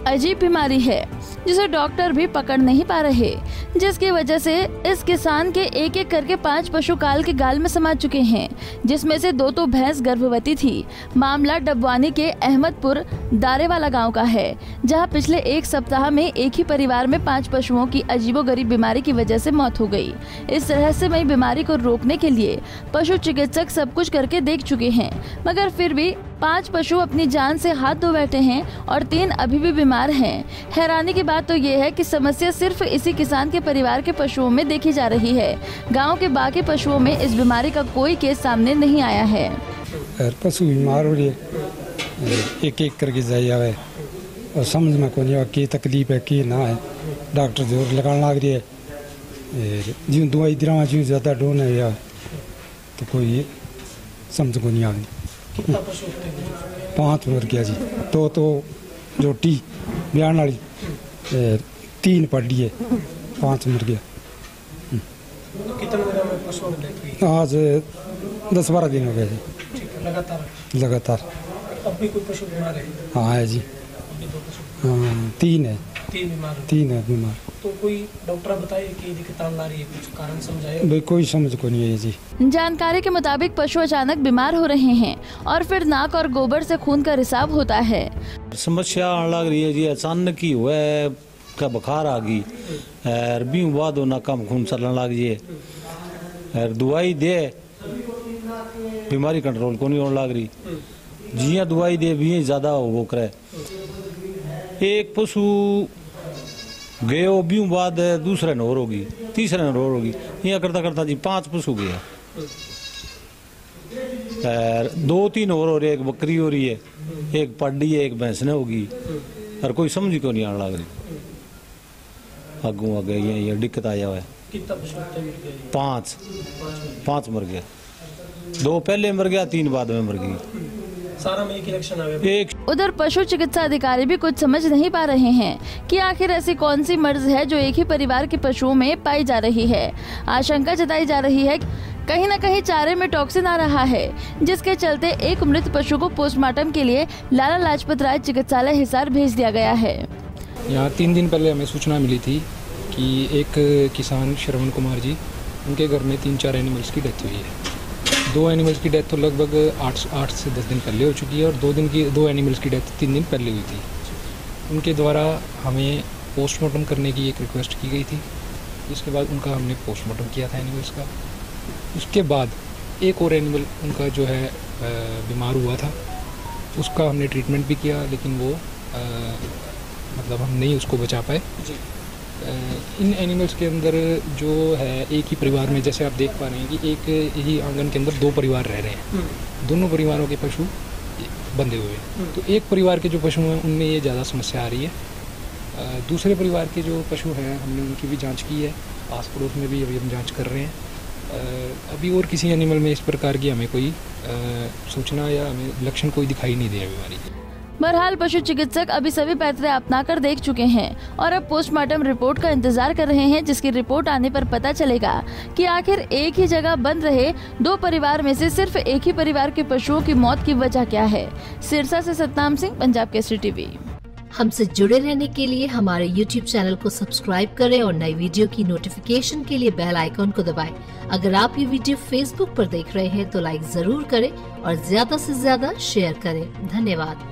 अजीब बीमारी है जिसे डॉक्टर भी पकड़ नहीं पा रहे, जिसकी वजह से इस किसान के एक एक करके 5 पशु काल के गाल में समा चुके हैं, जिसमें से 2 तो भैंस गर्भवती थी। मामला डबवानी के अहमदपुर दारेवाला गांव का है, जहां पिछले 1 सप्ताह में एक ही परिवार में 5 पशुओं की अजीबोगरीब बीमारी की वजह से मौत हो गई। इस रहस्यमयी बीमारी को रोकने के लिए पशु चिकित्सक सब कुछ करके देख चुके हैं, मगर फिर भी 5 पशु अपनी जान से हाथ धो बैठे हैं और 3 अभी भी बीमार हैं। हैरानी की बात तो ये है कि समस्या सिर्फ इसी किसान के परिवार के पशुओं में देखी जा रही है। गांव के बाकी पशुओं में इस बीमारी का कोई केस सामने नहीं आया है। पशु बीमार हो रही है, एक एक करके जाए आवे और समझ में को नहीं की तकलीफ है की ना है। डॉक्टर जोर लगाने लग रही है, जो दवाई दिलावा जो ज्यादा डोन है या तो कोई समझ को नहीं आती। 5 मर गया जी, तो जोटी ब्याह वाली 3 पड़ी है, 5 मर गया। आज 10-12 दिन हो गए जी लगातार। अब भी कोई पशु बीमार है? हाँ है जी, 3 है। 3 है बीमार। तो कोई डॉक्टर बताए कि दिक्कत आ रही है, कुछ कारण समझाए? भाई कोई समझ को नहीं है जी। जानकारी के मुताबिक पशु अचानक बीमार हो रहे हैं और फिर नाक और गोबर से खून का रिसाव होता है। समस्या लग रही है जी, अचानक ही हुआ है का बुखार आ गई और भी बाद नाका में खून चलने लग जाए और दवाई दे बीमारी कंट्रोल को नहीं होने लग रही। जिया दवाई दे भी ज्यादा वो करे। एक पशु गयो भी बाद दूसरे नोर होगी, तीसरे नोर होगी, यहाँ करता करता जी 5 पशु गया और 2-3 और हो रही है। एक बकरी हो रही है, एक पड्डी है, एक भैंस ने होगी और कोई समझ को नहीं आने लग रही। आगू आ गए ये दिक्कत आया हुआ है। 5 मर गया, 2 पहले मर गया, 3 बाद में मर गई। सारा में एक ही लक्षण आ गया। उधर पशु चिकित्सा अधिकारी भी कुछ समझ नहीं पा रहे हैं कि आखिर ऐसी कौन सी मर्ज है जो एक ही परिवार के पशुओं में पाई जा रही है। आशंका जताई जा रही है कहीं न कहीं चारे में टॉक्सिन आ रहा है, जिसके चलते एक मृत पशु को पोस्टमार्टम के लिए लाला लाजपत राय चिकित्सालय हिसार भेज दिया गया है। यहाँ 3 दिन पहले हमें सूचना मिली थी कि एक किसान श्रवण कुमार जी, उनके घर में 3-4 एनिमल्स की डेथ हुई है। 2 एनिमल्स की डेथ तो लगभग 8 से 10 दिन पहले हो चुकी है और 2 एनिमल्स की डेथ 3 दिन पहले हुई थी। उनके द्वारा हमें पोस्टमार्टम करने की एक रिक्वेस्ट की गई थी। इसके बाद उनका हमने पोस्टमार्टम किया था एनिमल्स का। उसके बाद एक और एनिमल उनका जो है बीमार हुआ था, उसका हमने ट्रीटमेंट भी किया, लेकिन वो मतलब हम नहीं उसको बचा पाए। इन एनिमल्स के अंदर जो है एक ही परिवार में, जैसे आप देख पा रहे हैं कि एक ही आंगन के अंदर 2 परिवार रह रहे हैं, दोनों परिवारों के पशु बंधे हुए हैं। तो एक परिवार के जो पशु हैं उनमें ये ज़्यादा समस्या आ रही है। दूसरे परिवार के जो पशु हैं हमने उनकी भी जांच की है, आस पड़ोस में भी अभी हम जांच कर रहे हैं। अभी और किसी एनिमल में इस प्रकार की हमें कोई सूचना या हमें लक्षण कोई दिखाई नहीं दिया बीमारी के। बहरहाल पशु चिकित्सक अभी सभी पैतरे अपना कर देख चुके हैं और अब पोस्टमार्टम रिपोर्ट का इंतजार कर रहे हैं, जिसकी रिपोर्ट आने पर पता चलेगा कि आखिर एक ही जगह बंद रहे 2 परिवार में से सिर्फ एक ही परिवार के पशुओं की मौत की वजह क्या है। सिरसा से सतनाम सिंह, पंजाब केसरी टीवी। हमसे जुड़े रहने के लिए हमारे YouTube चैनल को सब्सक्राइब करें और नई वीडियो की नोटिफिकेशन के लिए बेल आइकॉन को दबाएं। अगर आप ये वीडियो Facebook पर देख रहे हैं तो लाइक जरूर करें और ज्यादा से ज्यादा शेयर करें। धन्यवाद।